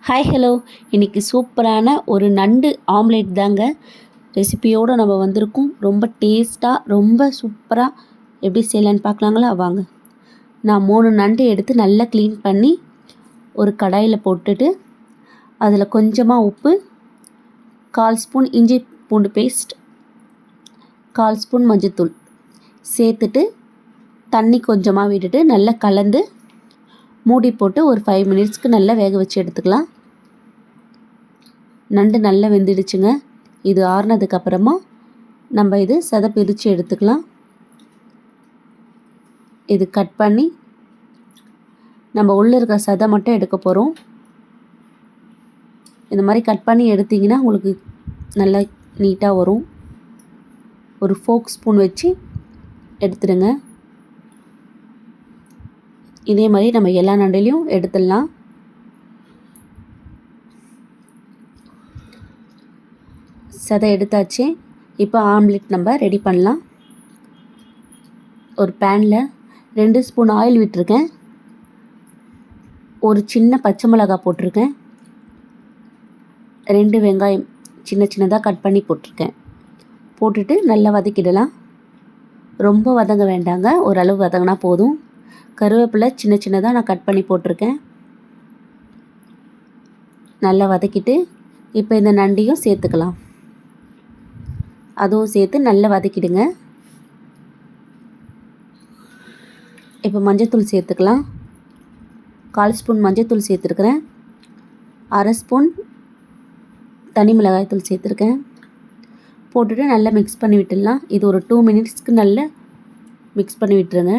Hi hello, இன்றைக்கி சூப்பரான ஒரு நண்டு ஆம்லேட் தாங்க ரெசிபியோடு நம்ம வந்திருக்கோம். ரொம்ப டேஸ்ட்டாக ரொம்ப சூப்பராக எப்படி செய்யலான்னு பார்க்கலாங்களா? வாங்க. நான் 3 நண்டு எடுத்து நல்லா க்ளீன் பண்ணி ஒரு கடாயில் போட்டுட்டு அதில் கொஞ்சமாக உப்பு, 1/4 ஸ்பூன் இஞ்சி பூண்டு பேஸ்ட், 1/4 ஸ்பூன் மஞ்சத்தூள் சேர்த்துட்டு தண்ணி கொஞ்சமாக விட்டுட்டு நல்லா கலந்து மூடி போட்டு ஒரு 5 மினிட்ஸ்க்கு நல்லா வேக வச்சு எடுத்துக்கலாம். நண்டு நல்லா வெந்துடுச்சுங்க. இது ஆறுனதுக்கப்புறமா நம்ம இது சதை பிரித்து எடுத்துக்கலாம். இது கட் பண்ணி நம்ம உள்ளே இருக்கிற சதை மட்டும் எடுக்க போகிறோம். இந்த மாதிரி கட் பண்ணி எடுத்திங்கன்னா உங்களுக்கு நல்லா நீட்டாக வரும். ஒரு ஃபோக் ஸ்பூன் வச்சு எடுத்துடுங்க. இதே மாதிரி நம்ம எல்லா நண்டுலையும் எடுத்துடலாம். சதை எடுத்தாச்சு. இப்போ ஆம்லெட் நம்ம ரெடி பண்ணலாம். ஒரு பேனில் 2 ஸ்பூன் ஆயில் விட்டுருக்கேன். ஒரு சின்ன பச்சை மிளகாய் போட்டிருக்கேன். 2 வெங்காயம் சின்ன சின்னதாக கட் பண்ணி போட்டிருக்கேன். போட்டுட்டு நல்லா வதக்கிடலாம். ரொம்ப வதங்க வேண்டாங்க, ஓரளவு வதங்கினா போதும். கருவேப்பிலை சின்ன சின்னதாக நான் கட் பண்ணி போட்டிருக்கேன். நல்லா வதக்கிட்டு இப்போ இந்த நண்டையும் சேர்த்துக்கலாம். அதுவும் சேர்த்து நல்லா வதக்கிடுங்க. இப்போ மஞ்சத்தூள் சேர்த்துக்கலாம். 1/4 ஸ்பூன் மஞ்சத்தூள் சேர்த்துருக்குறேன். 1/2 ஸ்பூன் தனி மிளகாய் தூள் சேர்த்துருக்கேன். போட்டுட்டு நல்லா மிக்ஸ் பண்ணி விட்டுடலாம். இது ஒரு 2 மினிட்ஸ்க்கு நல்லா மிக்ஸ் பண்ணி விட்டுருங்க.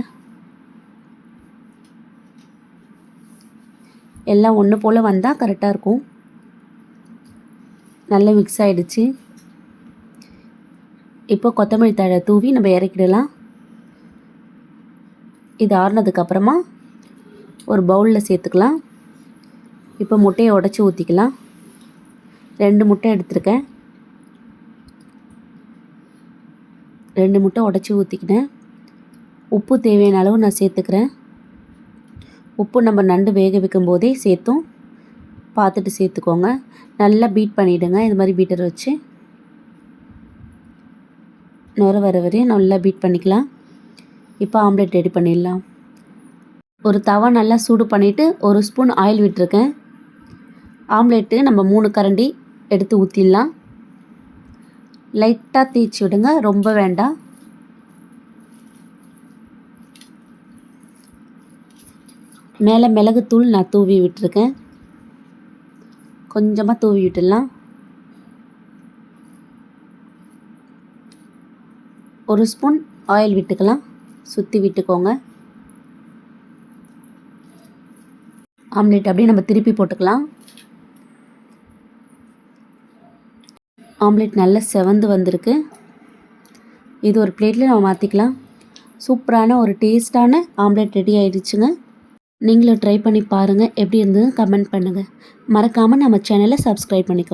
எல்லாம் ஒன்று போல் வந்தால் கரெக்டாக இருக்கும். நல்லா மிக்ஸ் ஆகிடுச்சு. இப்போ கொத்தமல்லி தழை தூவி நம்ம இறக்கிடலாம். இது ஆறுனதுக்கப்புறமா ஒரு பவுலில் சேர்த்துக்கலாம். இப்போ முட்டையை உடச்சி ஊற்றிக்கலாம். 2 முட்டை எடுத்துருக்கேன். 2 முட்டை உடச்சி ஊற்றிக்கிட்டேன். உப்பு தேவையான அளவு நான் சேர்த்துக்கிறேன். உப்பு நம்ம நண்டு வேக வைக்கும் போதே சேர்த்தோம், பார்த்துட்டு சேர்த்துக்கோங்க. நல்லா பீட் பண்ணிவிடுங்க. இது மாதிரி பீட்டர் வச்சு நுர வர வரையும் நல்லா பீட் பண்ணிக்கலாம். இப்போ ஆம்லெட் ரெடி பண்ணிடலாம். ஒரு தவா நல்லா சூடு பண்ணிவிட்டு 1 ஸ்பூன் ஆயில் விட்டுருக்கேன். ஆம்லெட்டு நம்ம 3 கரண்டி எடுத்து ஊற்றிடலாம். லைட்டாக தேய்ச்சி விடுங்க, ரொம்ப வேண்டாம். மேலே மிளகுத்தூள் நான் தூவி விட்டுருக்கேன். கொஞ்சமாக தூவி விட்டுடலாம். 1 ஸ்பூன் ஆயில் விட்டுக்கலாம். சுற்றி விட்டுக்கோங்க. ஆம்லெட் அப்படியே நம்ம திருப்பி போட்டுக்கலாம். ஆம்லெட் நல்லா செவந்து வந்திருக்கு. இது ஒரு பிளேட்டில் நம்ம மாற்றிக்கலாம். சூப்பரான ஒரு டேஸ்டான ஆம்லெட் ரெடி ஆகிடுச்சுங்க. நீங்களும் ட்ரை பண்ணி பாருங்கள். எப்படி இருந்ததுன்னு கமெண்ட் பண்ணுங்கள். மறக்காமல் நம்ம சேனலை சப்ஸ்கிரைப் பண்ணிக்கோங்க.